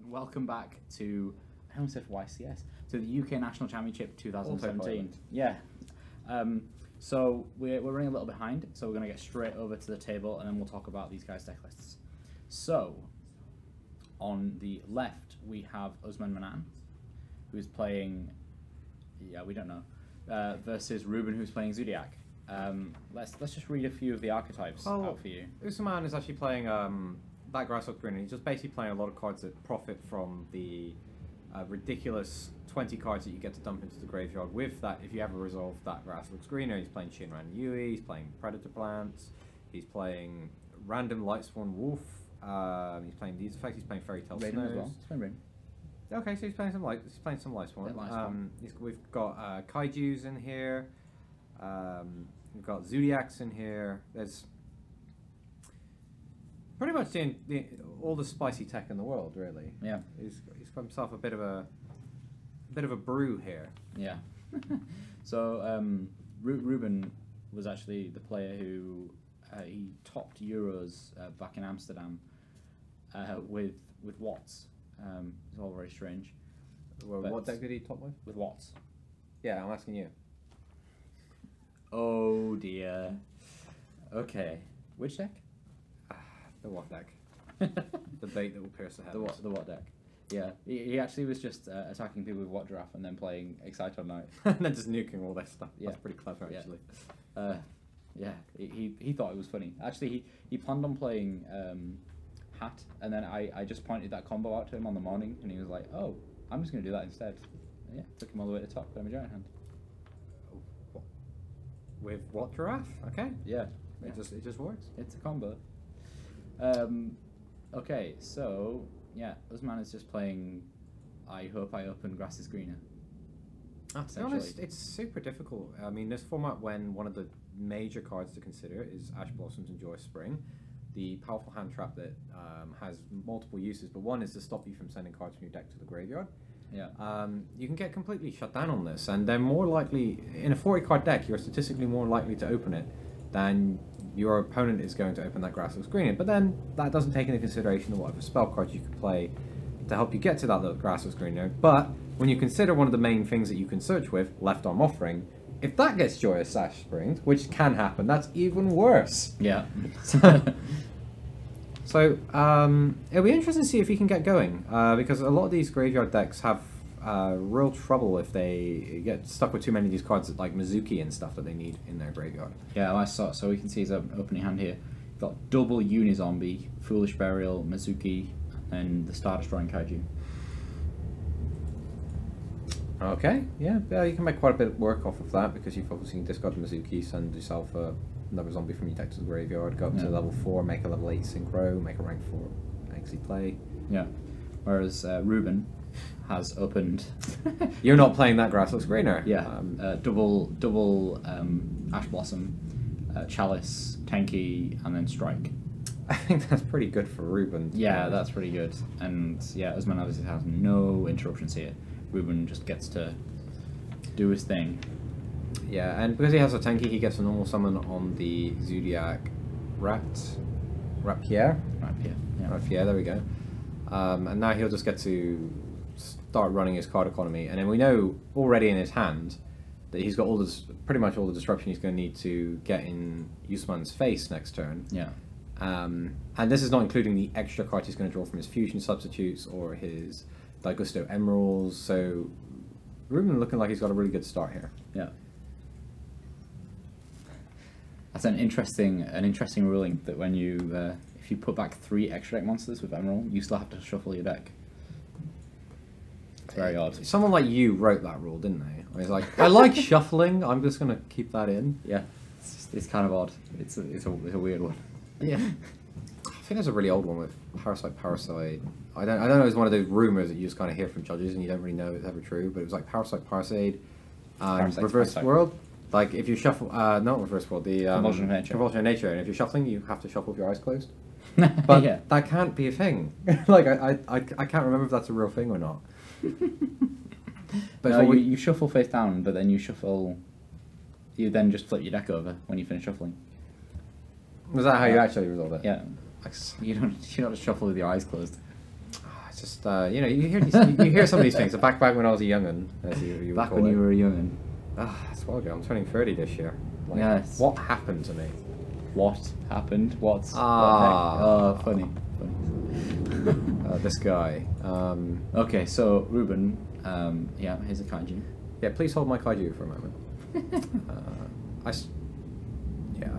welcome back to, I almost said YCS, to the UK National Championship 2017. Yeah. So we're running a little behind, so we're going to get straight over to the table and then we'll talk about these guys' deck lists. So, on the left we have Usman Mannan, who's playing, we don't know, versus Beuben, who's playing Zodiac. Let's just read a few of the archetypes out for you. Usman is actually playing that Grasshook Green, and he's just basically playing a lot of cards that profit from the ridiculous 20 cards that you get to dump into the graveyard with that. If you ever resolve that Grasshook Screener, he's playing Shinran Yui, he's playing Predator Plants, he's playing random Lightsworn Wolf, he's playing these effects, he's playing Fairy Tale Raiden Snows. as well. He's playing Raiden. Okay, so he's playing some Lightsworn. We've got Kaijus in here. We've got Zodiacs in here. There's pretty much all the spicy tech in the world, really. Yeah. He's got himself a bit of a brew here. Yeah. So Beuben was actually the player who he topped Euros back in Amsterdam with Watts. It's all very strange. Well, what deck did he top with? With Watts. Yeah, I'm asking you. Oh dear. Okay. Which deck? The what deck? The bait that will pierce the heavens. The what deck? Yeah. He actually was just attacking people with What Giraffe and then playing Excite on Night. And then just nuking all their stuff. Yeah. That's pretty clever, actually. Yeah. He thought it was funny. Actually, he planned on playing Hat, and then I just pointed that combo out to him on the morning, and he was like, "Oh, I'm just going to do that instead." And yeah, took him all the way to the top, got him a giant hand. With what Giraffe? Okay. Yeah. It just works. It's a combo. Okay, so yeah, Usman is just playing I Hope I Open Grass is Greener. To be honest, it's super difficult. I mean, this format, when one of the major cards to consider is Ash Blossoms and Joyous Spring, the powerful hand trap that has multiple uses, but one is to stop you from sending cards from your deck to the graveyard. Yeah. You can get completely shut down on this, and they're more likely, in a 40 card deck, you're statistically more likely to open it than your opponent is going to open that Grasshook Screener. But then that doesn't take into consideration what other spell cards you could play to help you get to that little Grasshook Screener. But when you consider one of the main things that you can search with, Left Arm Offering, if that gets Joyous Ash Springs, which can happen, that's even worse. Yeah. So it'll be interesting to see if he can get going, because a lot of these graveyard decks have real trouble if they get stuck with too many of these cards like Mizuki and stuff that they need in their graveyard. Yeah, I saw. So we can see his opening hand here. You've got double Unizombie, Foolish Burial, Mizuki, and the Star Destroying Kaiju. Okay, yeah, you can make quite a bit of work off of that because you've obviously discarded Mizuki, send yourself another zombie from your deck to the graveyard, go up to level 4, make a level 8 Synchro, make a rank 4 exit play. Yeah. Whereas Beuben has opened. You're not playing that Grasshook Screener. Yeah. Double Ash Blossom, Chalice, Tenki, and then Strike. I think that's pretty good for Beuben. Yeah, that's pretty good. And yeah, Usman obviously has no interruptions here. Beuben just gets to do his thing. Yeah, and because he has a Tenki, he gets a normal summon on the Zodiac Rapier, there we go. And now he'll just get to start running his card economy, and then we know already in his hand that he's got pretty much all the disruption he's going to need to get in Usman's face next turn. Yeah. And this is not including the extra cards he's going to draw from his fusion substitutes or his Daigusto Emeralds, so Beuben looking like he's got a really good start here. Yeah. That's an interesting ruling that when you if you put back 3 extra deck monsters with Emerald, you still have to shuffle your deck. It's very odd. Someone like you wrote that rule, didn't they? I was like, I like shuffling. I'm just going to keep that in. Yeah, it's kind of odd. It's a weird one. Yeah. I think there's a really old one with Parasite. I don't know. It's one of those rumors that you just kind of hear from judges and you don't really know if it's ever true. But it was like Parasite, Reverse World. Like if you shuffle, not Reverse World, the Convulsion of Nature. Convulsion of Nature, and if you're shuffling, you have to shuffle with your eyes closed. But yeah. That can't be a thing. Like I can't remember if that's a real thing or not. But no, you shuffle face down, but then you then just flip your deck over when you finish shuffling. Was that how you actually resolved it? Yeah. You don't just shuffle with your eyes closed. It's just you know, you hear some of these things. So back when I was a young'un, as you Back when you were a young'un. That's a while ago. I'm turning 30 this year. Like, Yes. What happened to me? What happened? What the heck? Oh, funny. This guy. Okay, so Beuben, yeah, here's a kaiju. Yeah, please hold my kaiju for a moment. I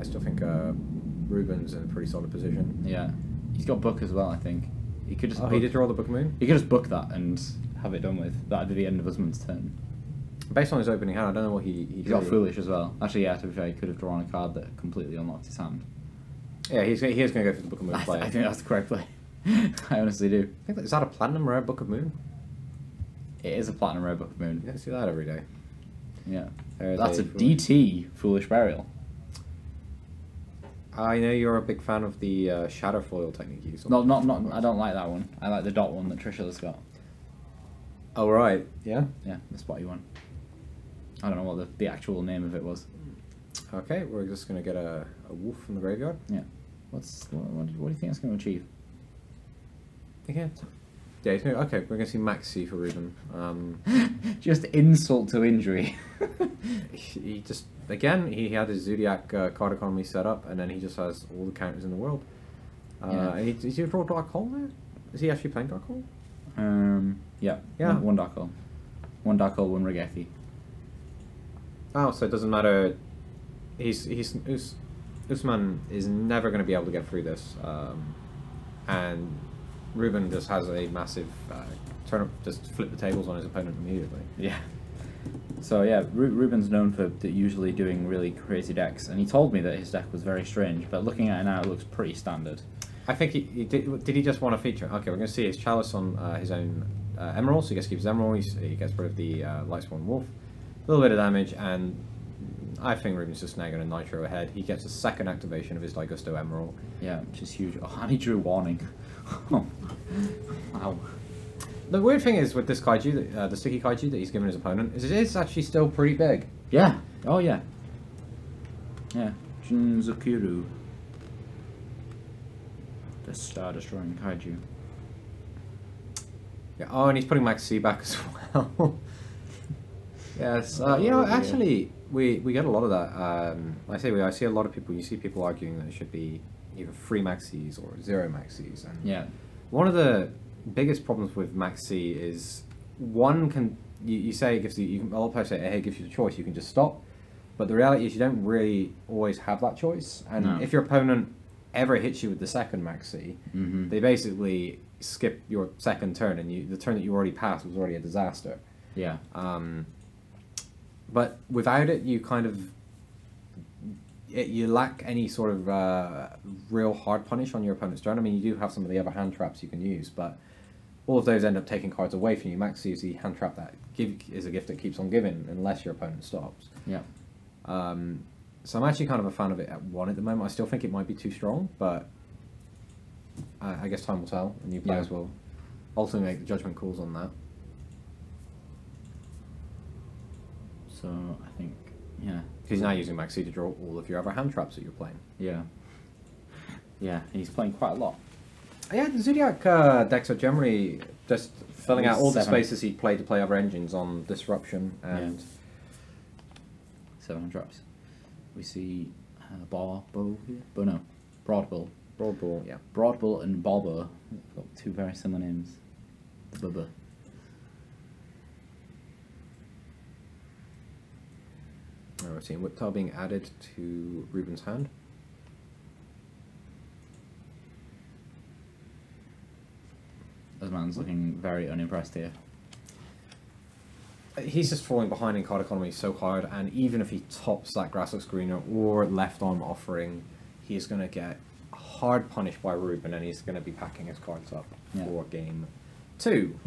still think Beuben's in a pretty solid position. Yeah, he's got book as well. I think he could just. He did draw the Book of Moon. He could just book that and have it done with. That'd be the end of Usman's turn. Based on his opening hand, I don't know what he He got foolish as well. Actually, yeah, to be fair, he could have drawn a card that completely unlocked his hand. Yeah, he is going to go for the Book of Moon play. I think that's the correct play. I honestly do. I think is that a platinum rare Book of Moon? It is a platinum rare Book of Moon. You don't see that every day. Yeah. There's That's a DT Foolish Burial. I know you're a big fan of the shadow foil technique you use. No, not. I don't like that one. I like the dot one that Trisha's got. Oh right, yeah. Yeah, the spotty one. I don't know what the actual name of it was. Okay, we're just gonna get a wolf from the graveyard. Yeah. What do you think it's going to achieve? Yeah. Yeah, okay, we're gonna see Maxi for Beuben. Just insult to injury. He just he had his Zodiac card economy set up, and then he just has all the counters in the world. Yeah. Is he draw Dark Hole there? Is he actually playing Dark Hole? Yeah. Yeah. One Dark Hole. One Dark Hole, one Regeki. Oh, so it doesn't matter. Usman is never going to be able to get through this, and Beuben just has a massive just flip the tables on his opponent immediately. Yeah. So yeah, Beuben's known for usually doing really crazy decks, and he told me that his deck was very strange, but looking at it now, it looks pretty standard. I think he did. Did he just want to feature? Okay, we're going to see his Chalice on his own Emerald, so he gets to keep his Emerald. He gets rid of the Lightspawn Wolf. A little bit of damage, and I think Beuben's just now going to Nitro ahead. He gets a second activation of his Ligusto Emerald. Yeah, which is huge. Oh, and he drew Warning. Wow. The weird thing is with this kaiju, the sticky kaiju that he's given his opponent, is it is actually still pretty big. Yeah. Oh yeah. Yeah. Jinzukiru. The Star Destroying Kaiju. Yeah. Oh, and he's putting Max C back as well. Yes. You know, actually, we get a lot of that. I see a lot of people. You see people arguing that it should be either 3 Maxis or 0 Maxis. And Yeah. one of the biggest problems with Maxi is one can you say it gives you a lot of players say, hey, it gives you the choice. You can just stop, but the reality is you don't really always have that choice. And No. if your opponent ever hits you with the second Maxi, Mm-hmm. they basically skip your second turn, and the turn that you already passed was already a disaster. Yeah. But without it, you kind of you lack any sort of real hard punish on your opponent's turn. I mean, you do have some of the other hand traps you can use, but all of those end up taking cards away from you. Maxi is the hand trap that is a gift that keeps on giving unless your opponent stops. Yeah. So I'm actually kind of a fan of it at 1 at the moment. I still think it might be too strong, but I guess time will tell, and new players will ultimately make the judgment calls on that. So I think, yeah. Because he's now using Maxi to draw all of your other hand traps that you're playing. Yeah. Yeah, he's playing quite a lot. Yeah, the Zodiac decks are generally just filling out all the spaces he'd play to play other engines on Disruption and... 7 drops. We see Barbo here? But no, Broadbull. Broadbull, yeah. Broadbull and Barbo. Got 2 very similar names. The Bubba. We're seeing Whip Tile being added to Beuben's hand. Usman's looking very unimpressed here. He's just falling behind in card economy so hard, and even if he tops that Grassless Screener or Left Arm Offering, he's going to get hard punished by Beuben, and he's going to be packing his cards up for game 2.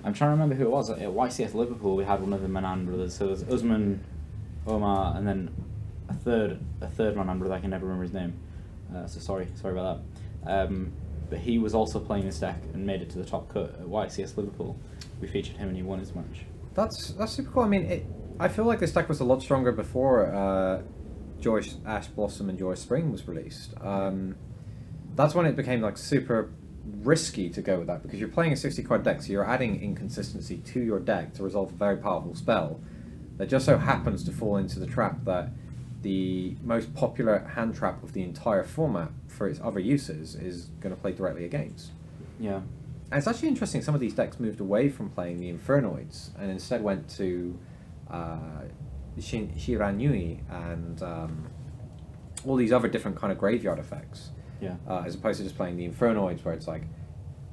I'm trying to remember who it was. At YCS Liverpool, we had one of the Mannan brothers. So there's Usman, Omar, and then a third Mannan brother. I can never remember his name. So sorry about that. But he was also playing this deck and made it to the top cut at YCS Liverpool. We featured him and he won his match. That's super cool. I mean, I feel like this deck was a lot stronger before Joyous Ash Blossom and Joyous Spring was released. That's when it became like super risky to go with that because you're playing a 60-card deck, so you're adding inconsistency to your deck to resolve a very powerful spell that just so happens to fall into the trap that the most popular hand trap of the entire format for its other uses is going to play directly against. Yeah. And it's actually interesting, some of these decks moved away from playing the Infernoids and instead went to Shiranui and all these other different kind of graveyard effects. Yeah. As opposed to just playing the Infernoids where it's like,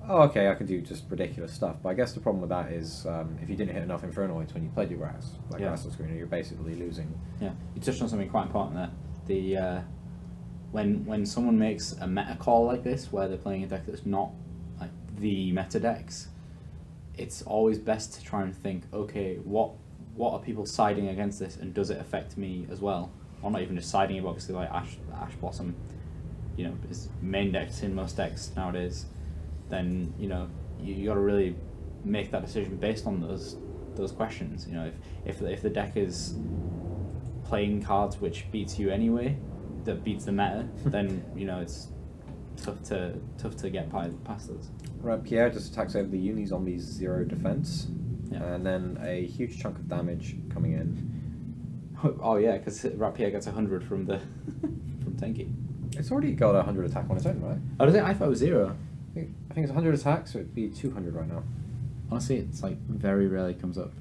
oh, okay, I can do just ridiculous stuff. But I guess the problem with that is if you didn't hit enough Infernoids when you played your grass, like Grassless Screener, you're basically losing. Yeah, you touched on something quite important there. The when someone makes a meta call like this, where they're playing a deck that's not like the meta decks, it's always best to try and think, okay, what are people siding against this, and does it affect me as well? Or not even just siding, but obviously like Ash Blossom, you know, is main decks in most decks nowadays. Then you know you got to really make that decision based on those questions. You know, if the deck is playing cards which beats you anyway, that beats the meta, then you know it's tough to get past those. Right, Pierre just attacks over the Uni Zombies 0 defense, Yeah. and then a huge chunk of damage coming in. Oh yeah, because Rapier gets 100 from the from Tenki. It's already got 100 attack on its own, right? Oh, does it? I thought it was 0. I think it's 100 attack, so it'd be 200 right now. Honestly, it's like very rarely comes up.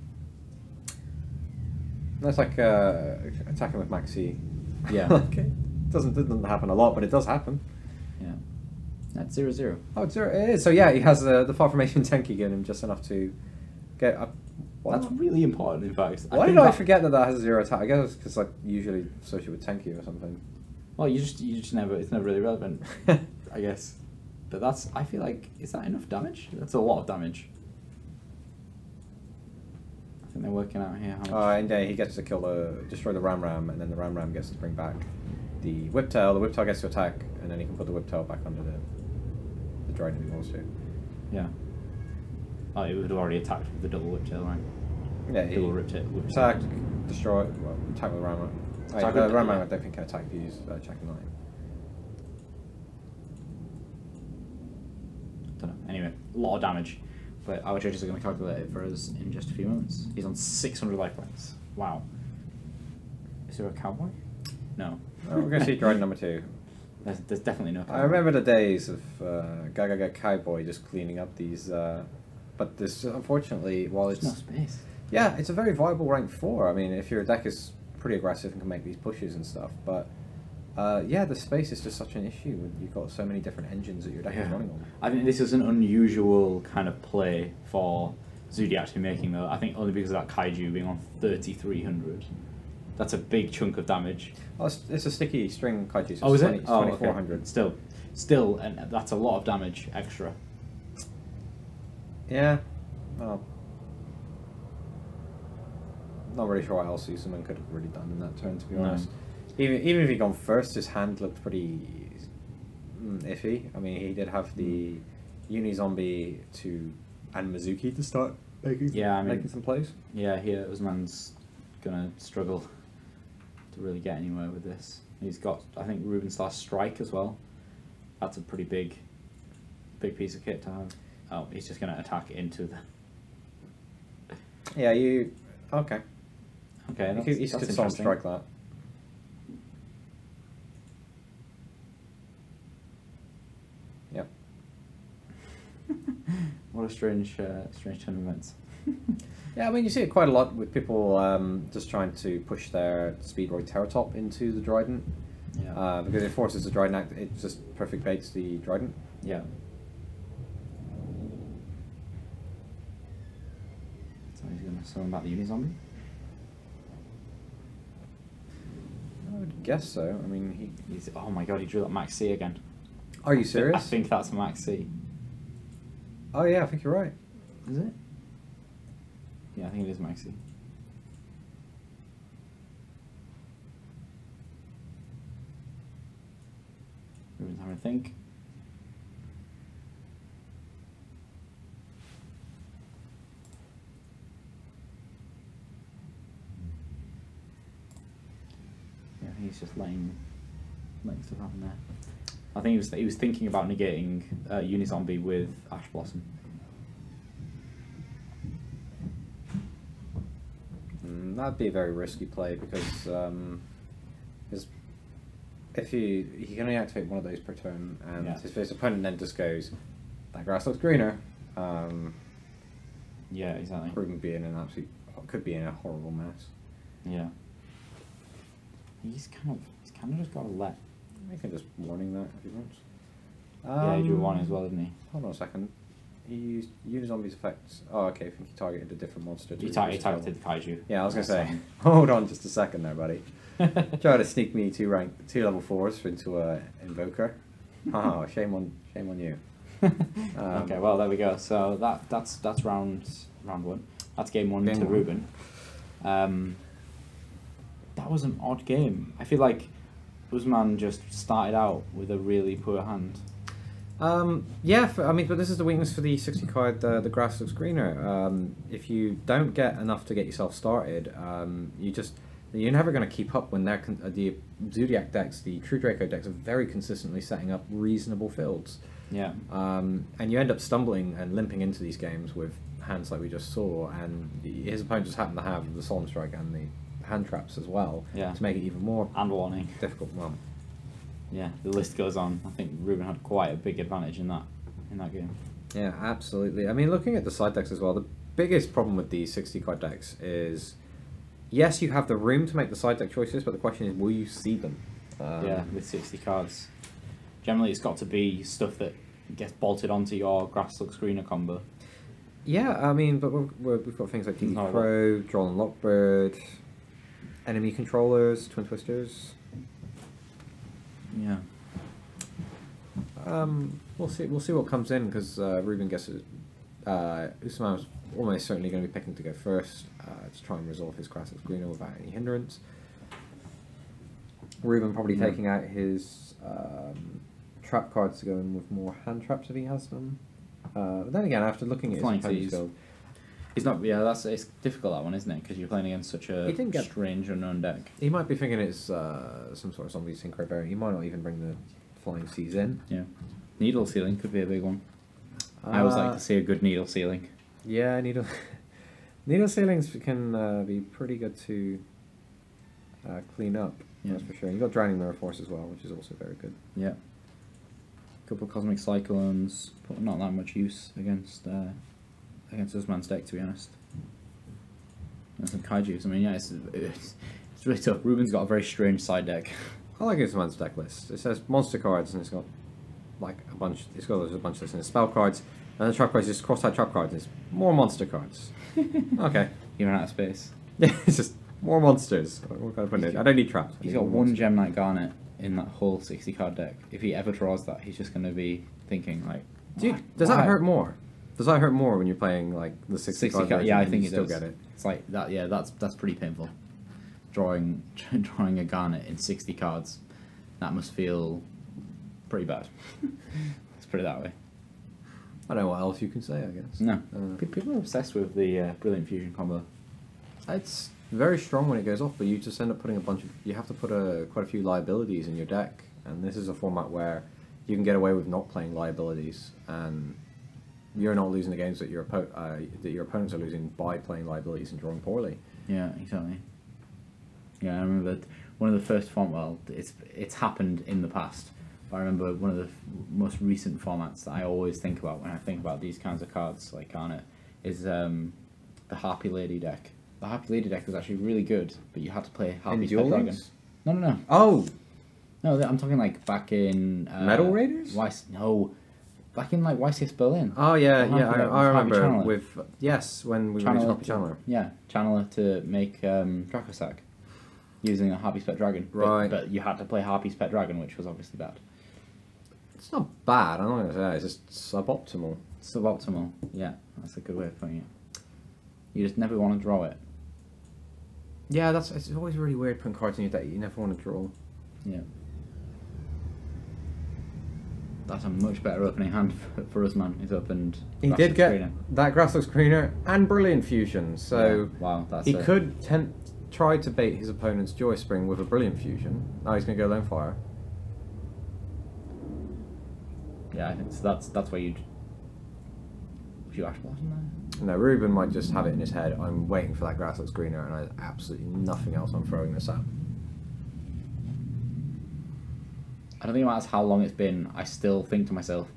That's like attacking with Maxi. Yeah. Okay. Doesn't happen a lot, but it does happen. Yeah. That's 0/0. Oh, it's 0. It is. So yeah, he has the far formation Tenki giving him just enough to get up. That's really important, in fact. Why did I forget that has 0 attack? I guess it's because like usually associated with Tenki or something. Well, you just never. It's never really relevant, I guess. But that's. I feel like, is that enough damage? That's a lot of damage. I think they're working out here how much. And he gets to destroy the Ram, and then the Ram gets to bring back the Whiptail. The Whiptail gets to attack, and then he can put the Whiptail back under the Dryden if he wants to. Yeah. Oh, it would have already attacked with the double Whiptail, right? Yeah, he double Whiptail. attack, destroy, well, attack with the Ram. The Ram I don't think can attack if you use Check and Line. Don't know. Anyway, a lot of damage. But our judges are going to calculate it for us in just a few moments. He's on 600 life points. Wow. Is there a cowboy? No. Oh, we're going to see Dryden number 2. There's definitely no cowboy. I remember the days of Gaga Cowboy just cleaning up these, but this unfortunately, while it's no space. Yeah, it's a very viable rank 4. I mean, if your deck is pretty aggressive and can make these pushes and stuff, but yeah, the space is just such an issue. You've got so many different engines that your deck is running on. I think this is an unusual kind of play for Zodiac to be making, though. I think only because of that Kaiju being on 3,300. That's a big chunk of damage. Oh, it's a sticky string Kaiju, so oh, it's is it? 2,400. Okay. Still, and that's a lot of damage extra. Yeah. Well, not really sure what else Usman could have really done in that turn, to be honest. Even if he'd gone first, his hand looked pretty iffy. I mean, he did have the Uni Zombie and Mizuki to start making some plays. Yeah, here Usman's gonna struggle to really get anywhere with this. He's got, I think, Ruben Star Strike as well. That's a pretty big piece of kit to have. Oh, he's just gonna attack into the. Yeah, okay. Okay, you could Solemn Strike that. Yep. What a strange turn of events. Yeah, I mean, you see it quite a lot with people just trying to push their Speedroid Terratop into the Dryden. Yeah. Because it forces the Dryden it just perfect baits the Dryden. Yeah. So he's going to summon back the Uni-Zombie? I would guess so. I mean, he's... Oh my god, he drew that Max C again. Are you serious? I think that's Max C. Oh yeah, I think you're right. Is it? Yeah, I think it is Maxi. Ruben's having a think. Yeah, he's just letting stuff happen there. I think he was thinking about negating Unizombie with Ash Blossom. That'd be a very risky play because if he can only activate one of those per turn, and his opponent then just goes, that grass looks greener. Yeah, exactly. Could be in a horrible mess. Yeah. He's kind of just got to let. I can just warning that if he wants. Yeah, he drew one as well, didn't he? Hold on a second. He used Unizombie's effects. Oh, okay. I think he targeted a different monster. He targeted the Kaiju. Yeah, I was gonna say. Hold on, just a second there, buddy. Try to sneak me two level 4s into a invoker. Oh, shame on you. Okay, well there we go. So that's round one. That's game one to Beuben. That was an odd game. I feel like Usman just started out with a really poor hand. Yeah, but this is the weakness for the 60 card, the grass looks greener. If you don't get enough to get yourself started, you're never going to keep up when the Zodiac decks, the True Draco decks, are very consistently setting up reasonable fields. Yeah. And you end up stumbling and limping into these games with hands like we just saw, and his opponent just happened to have the Solemn Strike and the hand traps as well, to make it even more warning difficult. Well, yeah, the list goes on. I think Beuben had quite a big advantage in that game. Yeah, absolutely. I mean, looking at the side decks as well, the biggest problem with these 60 card decks is, yes, you have the room to make the side deck choices, but the question is, will you see them? Yeah, with 60 cards. Generally, it's got to be stuff that gets bolted onto your grass looks greener combo. Yeah, I mean, but we've got things like DD Crow, Droll and Lockbird, enemy controllers, Twin Twisters. Yeah. We'll see what comes in, because Beuben guesses Usman was almost certainly going to be picking to go first to try and resolve his grass looks greener without any hindrance. Beuben probably taking out his trap cards to go in with more hand traps if he has them. But then again, after looking at his opponent's build, he's not. Yeah, it's difficult, that one, isn't it? Because you're playing against such a strange unknown deck. He might be thinking it's some sort of zombie synchro variant. He might not even bring the flying seas in. Yeah, needle sealing could be a big one. I always like to see a good needle sealing. Yeah, needle sealings can be pretty good to clean up. Yeah. That's for sure. You got Drowning Mirror Force as well, which is also very good. Yeah. Couple of Cosmic Cyclones, but not that much use against Usman's deck, to be honest. And some Kaijus. I mean, yeah, it's really tough. Beuben's got a very strange side deck. I like Usman's deck list. It says monster cards, and it's got like a bunch. It's got a bunch of this in spell cards, and the trap cards just cross-out trap cards. And it's more monster cards. Okay. You ran out of space. Yeah, it's just more monsters. What can I put in? I don't need traps. He's got one Gem Knight Garnet in that whole 60 card deck. If he ever draws that, he's just going to be thinking like, does that hurt more? Does that hurt more when you're playing like the 60 card? Yeah, I think it does. Get it. It's like that. Yeah, that's pretty painful. Drawing a Garnet in 60 cards, that must feel pretty bad. Let's put it that way. I don't know what else you can say, I guess. No, people are obsessed with the Brilliant Fusion combo. It's very strong when it goes off, but you just end up putting you have to put quite a few liabilities in your deck, and this is a format where you can get away with not playing liabilities, and you're not losing the games that your opponents are losing by playing liabilities and drawing poorly. Yeah, exactly. Yeah, I remember one of the first it's happened in the past, but I remember one of the most recent formats that I always think about when I think about these kinds of cards like Garnet is the Harpy Lady deck. The Harpy Lady deck was actually really good, but you had to play Harpy's Pet Dragon. No. Oh! No, I'm talking like back in... Metal Raiders? Back in like YCS Berlin. Oh yeah, I remember when we released Harpy Channeler. Yeah, Channeler to make Dracosac using a Harpy's Pet Dragon. Right. But you had to play Harpy's Pet Dragon, which was obviously bad. It's not bad, I'm not going to say that, it's just suboptimal. Suboptimal, yeah, that's a good way of putting it. You just never want to draw it. Yeah, it's always really weird putting cards in your deck you never want to draw. Yeah. That's a much better opening hand for Usman. He's opened. He did get that Grass Looks Greener and Brilliant Fusion, so yeah. Wow, he could try to bait his opponent's Joy Spring with a Brilliant Fusion. Now he's going to go Lone Fire. Yeah, I think so. That's where you'd. Would you Ash Blossom there? No, Reuben might just have it in his head. I'm waiting for that grass looks greener, and I absolutely nothing else I'm throwing this at. I don't think it matters how long it's been. I still think to myself,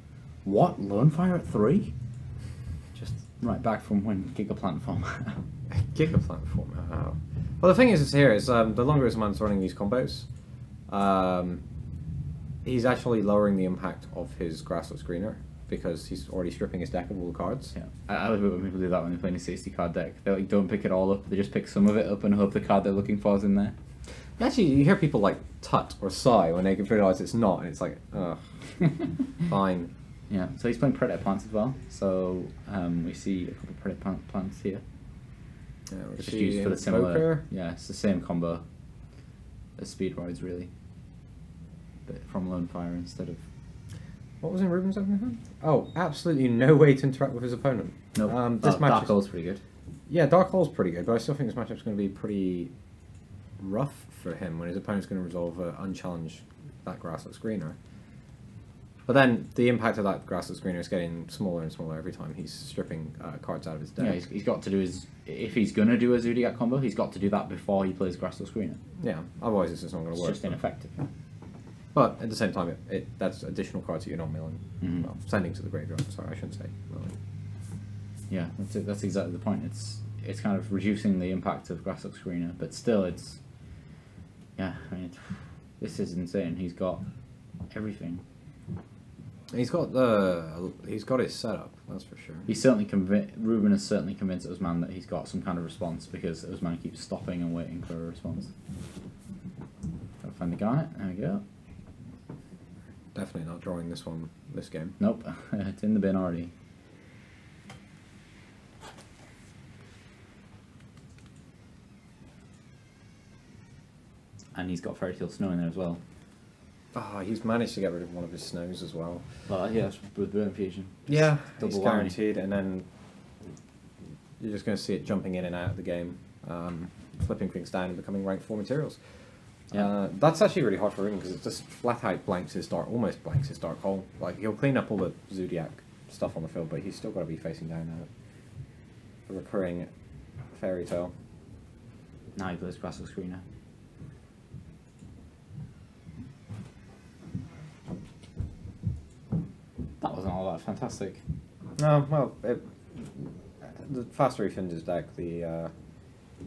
what, Lone Fire at 3? Just right back from when Gigaplant formed. Gigaplant form. Oh. Well, the thing is here is the longer Usman's running these combos, he's actually lowering the impact of his grassless greener because he's already stripping his deck of all the cards. Yeah, I love it when people do that when they're playing a 60 card deck. They like don't pick it all up. They just pick some of it up and hope the card they're looking for is in there. Actually, you hear people like tut or sigh when they realise it's not, and it's like, ugh, fine. Yeah, so he's playing Predator Plants as well. So we see a couple of Predator Plants here. Yeah, it's just used for the similar. Poker. Yeah, it's the same combo as Speed Rides, really, but from Lone Fire instead of. What was in Reuben's opening hand? Oh, absolutely no way to interact with his opponent. No, nope. This Dark Hole's pretty good. Yeah, Dark Hole's pretty good, but I still think this matchup's going to be pretty rough for him when his opponent's going to resolve unchallenge that grassless greener. But then the impact of that grassless greener is getting smaller and smaller every time he's stripping cards out of his deck. Yeah, he's got to do his. If he's going to do a Zodiac combo, he's got to do that before he plays grassless greener. Yeah, otherwise it's just not going to work. It's just ineffective. But at the same time, that's additional cards that you're not milling. Mm-hmm. Well, sending to the graveyard. Sorry, I shouldn't say milling. Yeah, that's it. That's exactly the point. It's kind of reducing the impact of grassless greener, but still, it's. Yeah, I mean, this is insane. He's got everything. He's got his setup. That's for sure. He's certainly Reuben has certainly convinced Usman that he's got some kind of response because Usman keeps stopping and waiting for a response. Gotta find the garnet. There we go. Definitely not drawing this one this game. Nope, it's in the bin already. And he's got Fairy Tale Snow in there as well. Ah, he's managed to get rid of one of his snows as well. Well, yeah, that's with Beuben Fusion. Yeah, double it's guaranteed, and then you're just going to see it jumping in and out of the game, flipping things down and becoming rank 4 materials. Yeah, that's actually really hard for him because it just flat out almost blanks his Dark Hole. Like he'll clean up all the Zodiac stuff on the field, but he's still got to be facing down a recurring Fairy Tale. Now he plays grassless greener. That wasn't all that fantastic. No, well, the faster he finishes his deck, the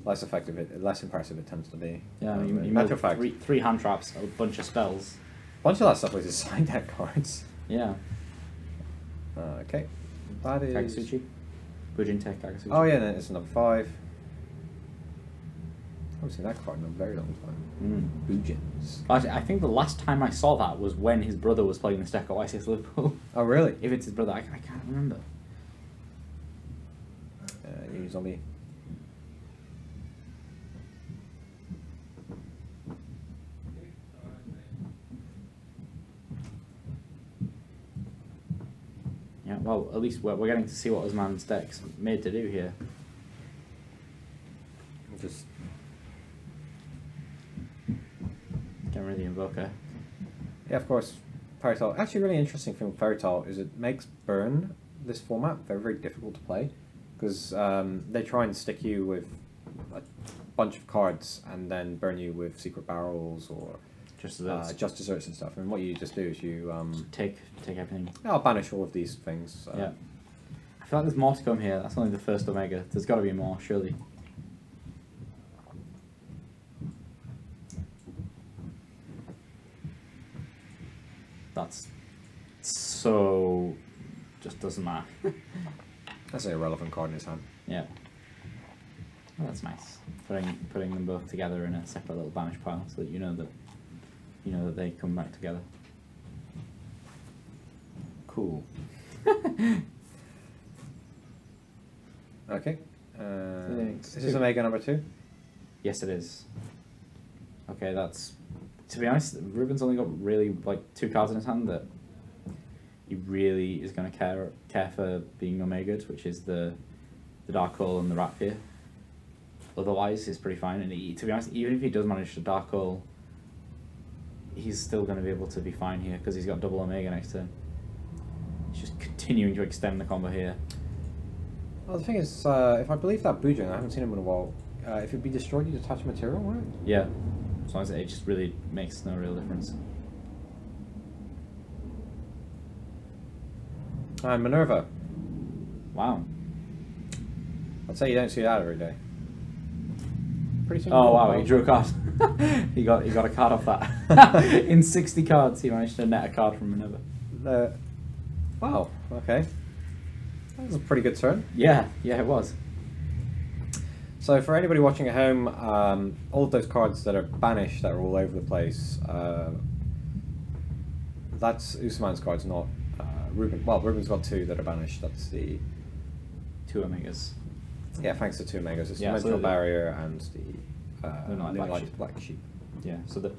less impressive it tends to be. Yeah, you made three hand traps, a bunch of spells. A bunch of that stuff was his side deck cards. Yeah. Okay. That is... Kazuki. Bujin Tech Kazuki. Oh yeah, then it's number 5. I haven't seen that card in a very long time. Bujins. Actually, I think the last time I saw that was when his brother was playing this deck at YCS Liverpool. Oh really? If it's his brother, I can't remember. Zombie. Yeah, well, at least we're getting to see what Usman's deck's made to do here. Just getting rid of the Invoker. Yeah, of course. Fairy Tale. Actually, really interesting thing with Fairy Tale is it makes burn this format very, very difficult to play because they try and stick you with a bunch of cards and then burn you with secret barrels or just desserts and stuff. And what you just do is you take everything. I'll banish all of these things. Yeah. I feel like there's more to come here. That's only the first Omega. There's got to be more, surely. That's so just doesn't matter. That's an irrelevant card in his hand. Yeah. Well, that's nice. Putting them both together in a separate little banish pile so that you know that they come back together. Cool. Okay. Is this Omega number 2? Yes, it is. Okay, that's. To be honest, Reuben's only got really like 2 cards in his hand that he really is going to care for being Omega'd, which is the Dark Hole and the Rat Fear. Otherwise, he's pretty fine. And to be honest, even if he does manage to Dark Hole, he's still going to be able to be fine here because he's got double Omega next to him. continuing to extend the combo here. Well, the thing is, if I believe that Beuben, I haven't seen him in a while, if it'd be destroyed, you detach material, right? Yeah. As long as it just really makes no real difference. And Minerva. Wow. I'd say you don't see that every day. Pretty soon. Oh wow, he drew a card. he got a card off that. In 60 cards, he managed to net a card from Minerva. Wow. Okay. That was a pretty good turn. Yeah, it was. So for anybody watching at home, all of those cards that are banished, that are all over the place, that's Usman's cards, not Beuben. Well, Beuben's got 2 that are banished. That's the 2 Omegas. Yeah, thanks to 2 Omegas. It's Yeah, Dimensional so Barrier and the Black Sheep. Yeah, so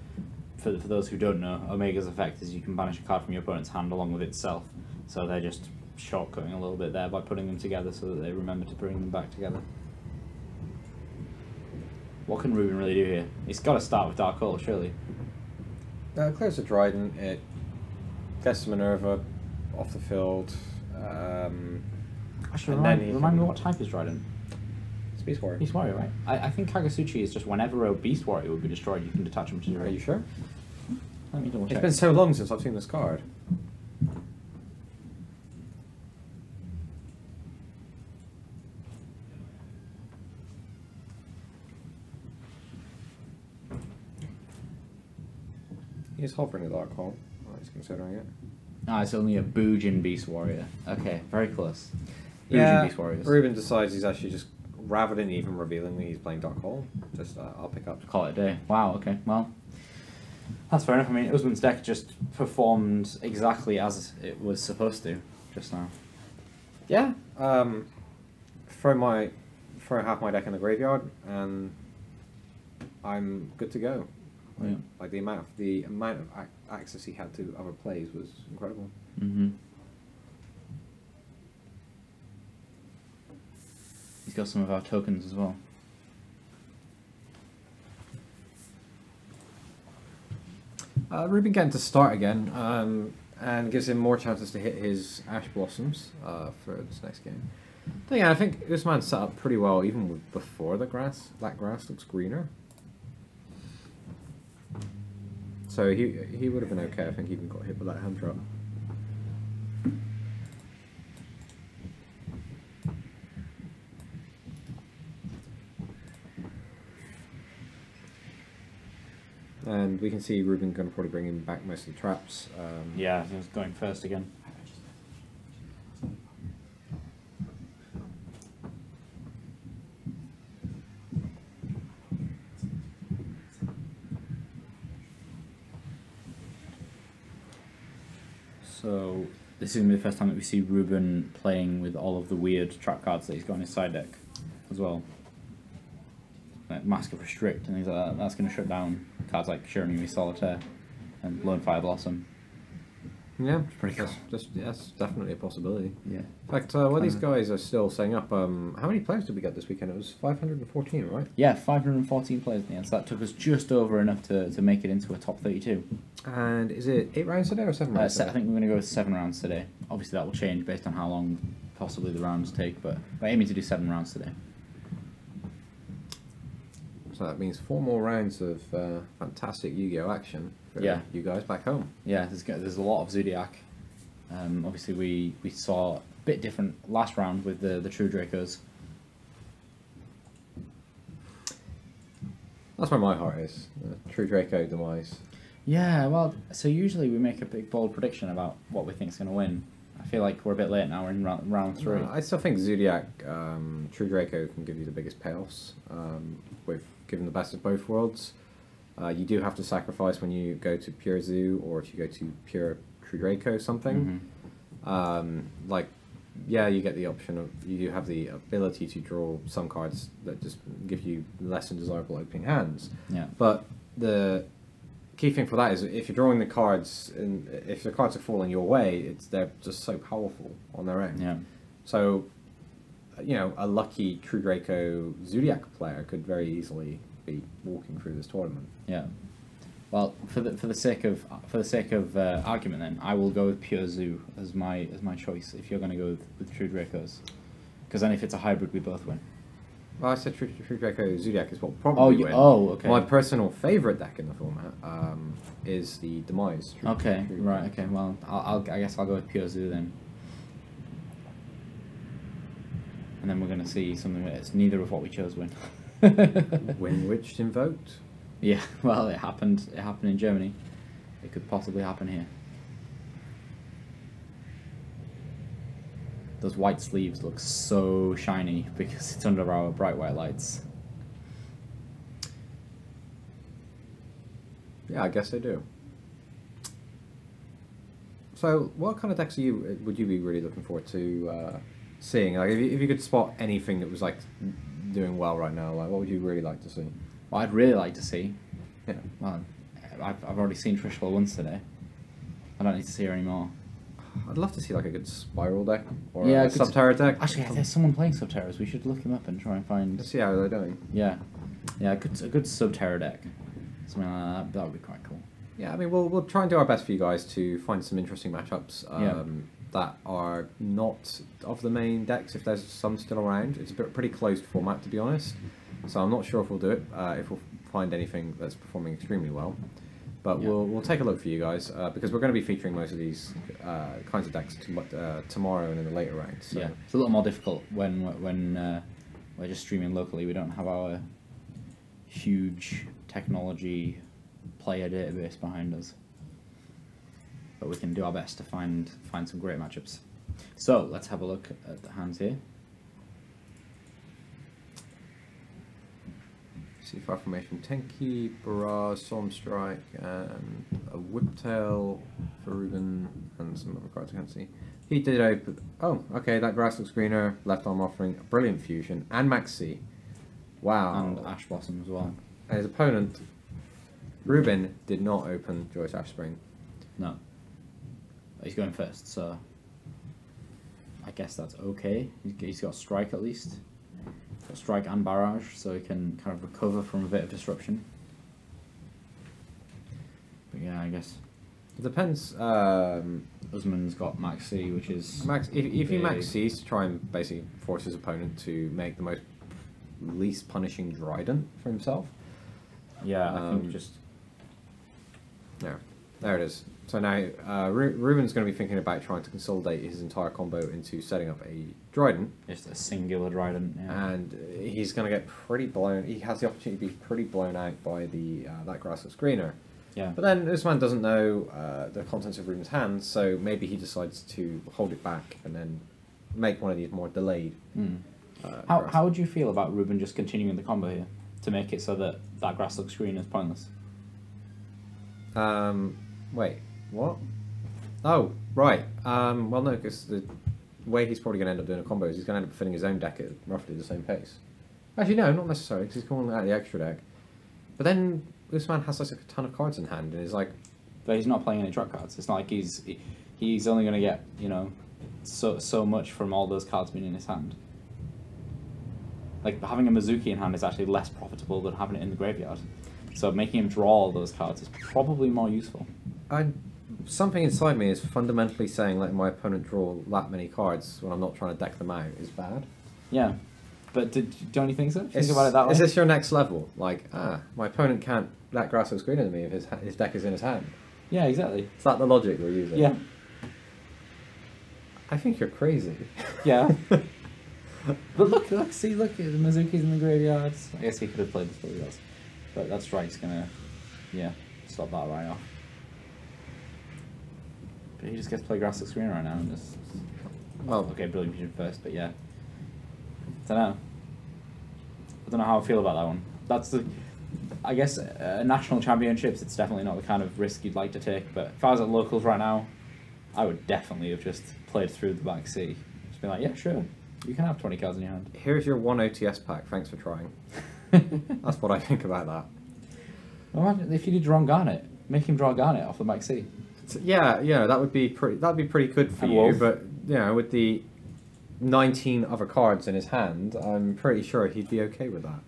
for those who don't know, Omega's effect is you can banish a card from your opponent's hand along with itself. So they're just shortcutting a little bit there by putting them together so that they remember to bring them back together. What can Beuben really do here? He's got to start with Dark Hole, surely. Clears the Dryden, it gets the Minerva off the field. Actually, remind me what type is Dryden? It's Beast Warrior. Beast Warrior, right? I think Kazuki is just whenever a Beast Warrior would be destroyed, you can detach them to 0. Are you sure? Let me double check. It's been so long since I've seen this card. He's hovering the Dark Hole. Oh, he's considering it. Ah, it's only a Beuben Beast Warrior. Okay, very close. Yeah, Beast Warriors. Beuben decides he's actually just, rather than even revealing that he's playing Dark Hole, just I'll pick up. Call it a day. Wow, okay, well, that's fair enough. I mean, Usman's deck just performed exactly as it was supposed to just now. Yeah, throw half my deck in the graveyard, and I'm good to go. Yeah. Like the amount of access he had to other plays was incredible. Mm-hmm. He's got some of our tokens as well. Beuben getting to start again, and gives him more chances to hit his Ash Blossoms for this next game. But yeah, I think Usman set up pretty well even before the grass. That grass looks greener. So he would have been okay. I think he even got hit with that hand drop. And we can see Beuben going to probably bring him back most of the traps. Yeah, he was going first again. So this is going to be the first time that we see Beuben playing with all of the weird trap cards that he's got in his side deck as well. Like Mask of Restrict and things like that. That's going to shut down cards like Shiramimi Solitaire and Lone Fire Blossom. Yeah, it's pretty cool. That's definitely a possibility. Yeah. In fact, while these guys are still setting up, how many players did we get this weekend? It was 514, right? Yeah, 514 players in the end, so that took us just over enough to make it into a top 32. And is it 8 rounds today or 7 rounds today? I think we're going to go with 7 rounds today. Obviously that will change based on how long possibly the rounds take, but we're aiming to do 7 rounds today. So that means 4 more rounds of fantastic Yu-Gi-Oh action for you guys back home. Yeah, there's a lot of Zodiac. Obviously we saw a bit different last round with the True Dracos. That's where my heart is. True Draco demise. Yeah, well, so usually we make a big bold prediction about what we think is going to win. I feel like we're a bit late now. We're in round 3. I still think Zodiac, True Draco can give you the biggest payoffs with giving the best of both worlds. You do have to sacrifice when you go to pure Zoo or if you go to pure True Draco something. Mm-hmm. You get the option of, you do have the ability to draw some cards that just give you less than desirable opening hands. Yeah. But the key thing for that is if you're drawing the cards, and if the cards are falling your way, they're just so powerful on their own. Yeah. So, a lucky True Draco Zodiac player could very easily be walking through this tournament. Yeah. Well, for the sake of argument, then I will go with Pure Zoo as my choice. If you're going to go with True Dracos, because then if it's a hybrid, we both win. Well, I said True Draco Zodiac is what probably win. Okay. My personal favourite deck in the format is the Demise. Okay, right. Okay, well, I guess I'll go with Pure Zoo then. And then we're going to see something that's neither of what we chose win. When witched invoked. Yeah, well, it happened in Germany. It could possibly happen here. Those white sleeves look so shiny because it's under our bright white lights. Yeah, I guess they do. So, what kind of decks would you be really looking forward to seeing? Like, if you could spot anything that was like doing well right now, like what would you really like to see? Well, I'd really like to see. Yeah. Well, I've already seen Trishula once today. I don't need to see her anymore. I'd love to see like a good Spiral deck or Yeah, a Subterra deck. Actually, there's someone playing Subterras. We should look him up and try and find. Let's see how they're doing. Yeah, a good Subterra deck. Something like that. That would be quite cool. Yeah, I mean, we'll try and do our best for you guys to find some interesting matchups that are not of the main decks. If there's some still around, it's a pretty closed format to be honest. So I'm not sure if we'll do it. If we'll find anything that's performing extremely well. But we'll take a look for you guys because we're going to be featuring most of these kinds of decks tomorrow and in the later rounds. So. Yeah, it's a little more difficult when we're just streaming locally. We don't have our huge technology player database behind us, but we can do our best to find some great matchups. So let's have a look at the hands here. Far Formation Tenki, Barrage, Stormstrike, and a Whiptail for Beuben, and some other cards I can't see. He did open. Oh, okay, that grass looks greener. Left arm offering a Brilliant Fusion and Maxi. Wow. And Ash Blossom as well. And his opponent, Beuben, did not open Joyce Ashspring. No. He's going first, so I guess that's okay. He's got Strike at least. Strike and Barrage, so he can kind of recover from a bit of disruption. But yeah, I guess it depends. Usman's got Maxi, which is if he Maxis to try and basically force his opponent to make the least punishing Dryden for himself. Yeah, I think just there it is. So now Reuben's going to be thinking about trying to consolidate his entire combo into setting up a Dryden. Just a singular Dryden, yeah. And he's going to get pretty blown. He has the opportunity to be pretty blown out by the that grassless screener. Yeah. But then Usman doesn't know the contents of Reuben's hands, so maybe he decides to hold it back and then make one of these more delayed. How would you feel about Beuben just continuing the combo here to make it so that grassless screen is pointless? Wait. What? Oh, right. Well, no, because the way he's probably going to end up doing a combo is he's going to end up filling his own deck at roughly the same pace. Actually, no, not necessarily, because he's calling out the extra deck. But then Usman has like a ton of cards in hand, and he's like... But he's not playing any trap cards. It's not like he's only going to get, so much from all those cards being in his hand. Like, having a Mizuki in hand is actually less profitable than having it in the graveyard. So making him draw all those cards is probably more useful. Something inside me is fundamentally saying letting my opponent draw that many cards when I'm not trying to deck them out is bad. Yeah, but don't you think so? Think about it that way. Is this your next level? Like, my opponent can't that grass looks greener than me if his deck is in his hand. Yeah, exactly. Is that the logic we're using? Yeah. I think you're crazy. Yeah. But look, the Mizuki's in the graveyards. I guess he could have played this before he does. But that's right, he's gonna, stop that right off. But he just gets to play grassless screen right now and just... Well, okay, Brilliant Fusion first, but yeah. I don't know how I feel about that one. That's I guess, national championships, it's definitely not the kind of risk you'd like to take, but if I was at locals right now, I would definitely have just played through the back C. Just be like, yeah, sure, you can have 20 cards in your hand. Here's your 1 OTS pack, thanks for trying. That's what I think about that. Well, imagine if you did Ron Garnet, make him draw Garnet off the back C. Yeah, that would be pretty good for you, but with the 19 other cards in his hand, I'm pretty sure he'd be okay with that.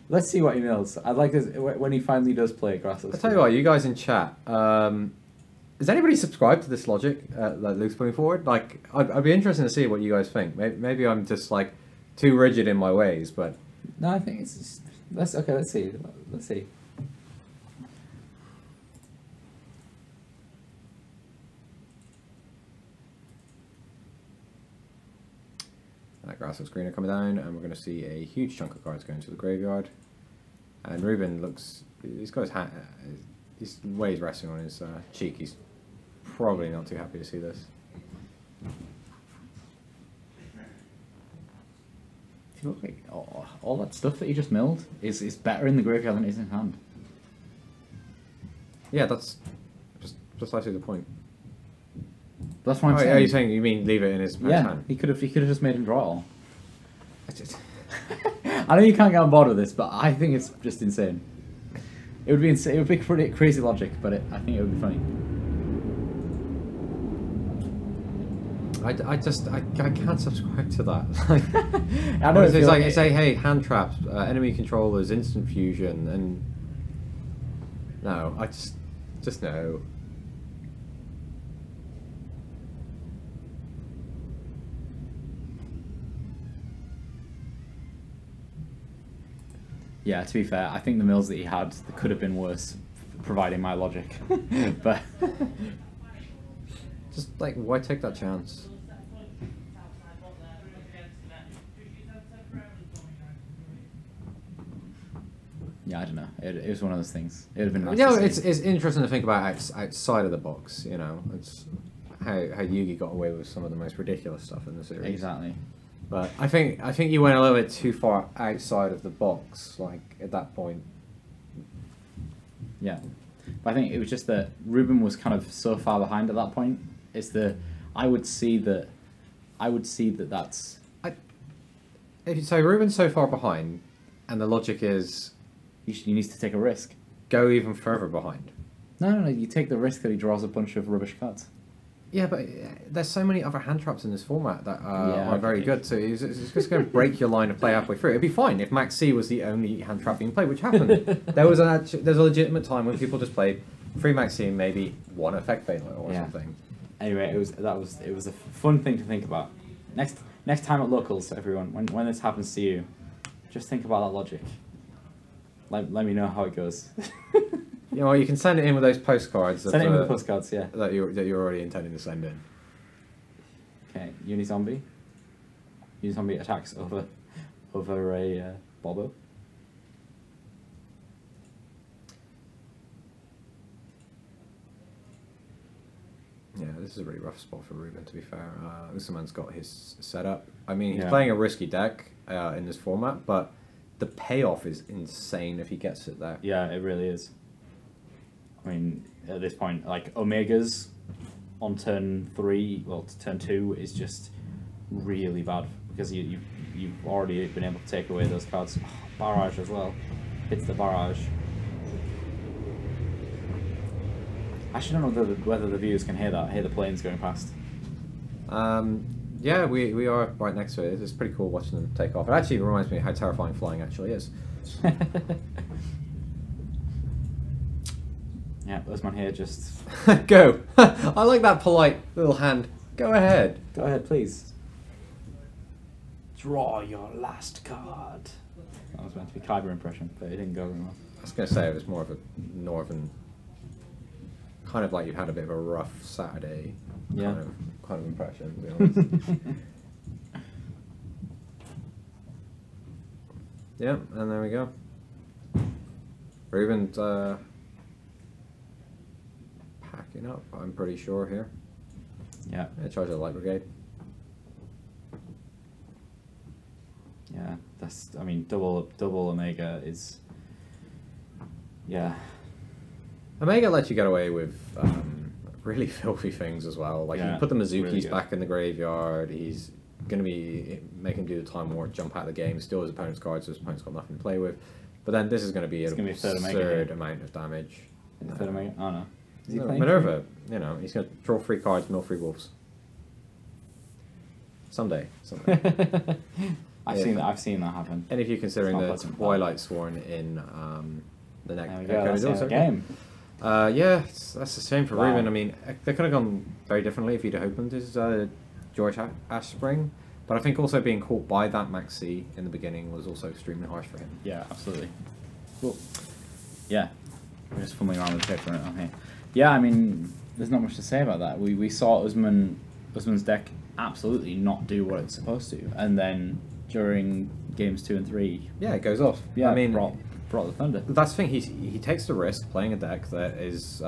Let's see what he mills. I'd like this when he finally does play Grassless. I'll tell you what, you guys in chat, does anybody subscribe to this logic that Luke's putting forward? Like, I'd be interested to see what you guys think. Maybe I'm just like too rigid in my ways, but no, I think it's just, let's see. Let's see. that Grassless Green are coming down, and we're going to see a huge chunk of cards going to the graveyard. And Beuben looks, he's got his hand, his way he's resting on his cheek. He's probably not too happy to see this. Look, like, all that stuff that you just milled is better in the graveyard than it is in hand. Yeah, that's precisely the point. That's what I'm saying. Are you saying you mean leave it in his hand? He could have just made him draw it all. I know you can't get on board with this, but I think it's just insane. It would be insane. It would be pretty crazy logic, but I think it would be funny. I can't subscribe to that. I know it's like hey, hand traps, enemy controllers, instant fusion, and no, I just no. Yeah, to be fair, I think the mills that he had could have been worse, providing my logic. But just like, why take that chance? Yeah, I don't know. It was one of those things. It would have been nice. You know, to see. it's interesting to think about outside of the box. You know, it's how Yugi got away with some of the most ridiculous stuff in the series. Exactly. But I think you went a little bit too far outside of the box. Like at that point. Yeah, but I think it was just that Beuben was kind of so far behind at that point. I would see that that's. So Beuben's so far behind, and the logic is. You need to take a risk. Go even further behind. No. You take the risk that he draws a bunch of rubbish cards. Yeah, but there's so many other hand traps in this format that are very good. So it's just going to break your line of play halfway through. It'd be fine if Max C was the only hand trap being played, which happened. There's a legitimate time when people just played 3 Max C and maybe 1 effect failure or something. Anyway, it was a fun thing to think about. Next time at locals, everyone, when this happens to you, just think about that logic. Let me know how it goes. You know, you can send it in with those postcards. Send it in with the postcards, yeah. That you're already intending to send in. Okay, Unizombie. Unizombie attacks over a Bobo. Yeah, this is a really rough spot for Beuben, to be fair. Usman's got his setup. I mean, he's playing a risky deck in this format, but the payoff is insane if he gets it there. Yeah, it really is. I mean, at this point, like Omegas on turn 3, well, to turn 2 is just really bad because you've already been able to take away those cards. Oh, barrage as well. Hits the barrage. I actually don't know whether the viewers can hear that. Hear the planes going past. Yeah, we are right next to it. It's pretty cool watching them take off. It actually reminds me how terrifying flying actually is. Yeah, Usman here just... Go! I like that polite little hand. Go ahead. Go ahead, please. Draw your last card. That was meant to be Kyber impression, but it didn't go very well. I was going to say it was more of a northern... Kind of like you had a bit of a rough Saturday kind of impression, to be honest. Yeah, and there we go. Beuben's packing up, I'm pretty sure here. Yeah. Charge of the Light Brigade. Yeah, that's, I mean, double Omega is, yeah. Omega lets you get away with really filthy things as well. Like, you put the Mizukis really back in the graveyard, he's going to be making him do the Time War, jump out of the game, steal his opponent's cards so his opponent's got nothing to play with. But then this is going to be an absurd amount of damage. Third Omega? Oh no. Is he playing Minerva, you know, he's going to draw 3 cards, mill 3 wolves. Someday. I've seen that happen. And if you're considering the Twilight Sworn in the next game. Yeah, that's the same for Beuben. I mean, they could have gone very differently if he'd have opened his George Ash Spring. But I think also being caught by that Maxi in the beginning was also extremely harsh for him. Yeah, absolutely. Cool. Yeah, we're just fumbling around with the paper on here. Yeah, I mean, there's not much to say about that. We saw Usman's deck absolutely not do what it's supposed to, and then during games 2 and 3, yeah, it goes off. Yeah, I mean, brought the thunder. That's the thing. He takes the risk playing a deck that is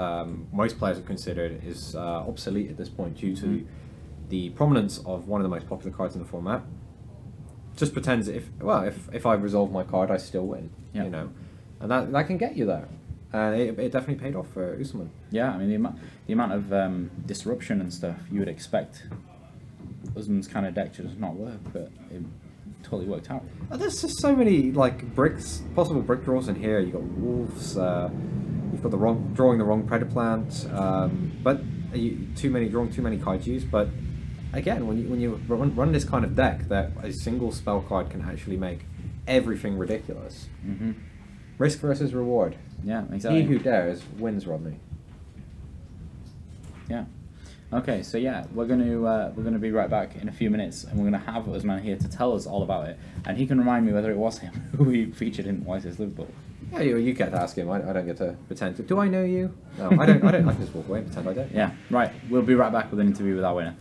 most players have considered is obsolete at this point due to the prominence of one of the most popular cards in the format. Just pretends if I resolve my card, I still win. Yeah. You know, and that can get you there. And it definitely paid off for Usman. Yeah, I mean the amount of disruption and stuff you would expect Usman's kind of deck to just not work, but it totally worked out. There's just so many like possible brick draws in here. You got wolves. You've got drawing the wrong Predaplant, but drawing too many kaijus. But again, when you run this kind of deck, that a single spell card can actually make everything ridiculous. Risk versus reward. Yeah, exactly. He who dares wins, Rodney. Yeah. Okay, so yeah, we're gonna be right back in a few minutes, and we're gonna have Usman here to tell us all about it, and he can remind me whether it was him who we featured in Weiss's Liverpool. Yeah, you get to ask him. I don't get to pretend to. Do I know you? No, I don't. I can just walk away and pretend I don't. Yeah. Right. We'll be right back with an interview with our winner.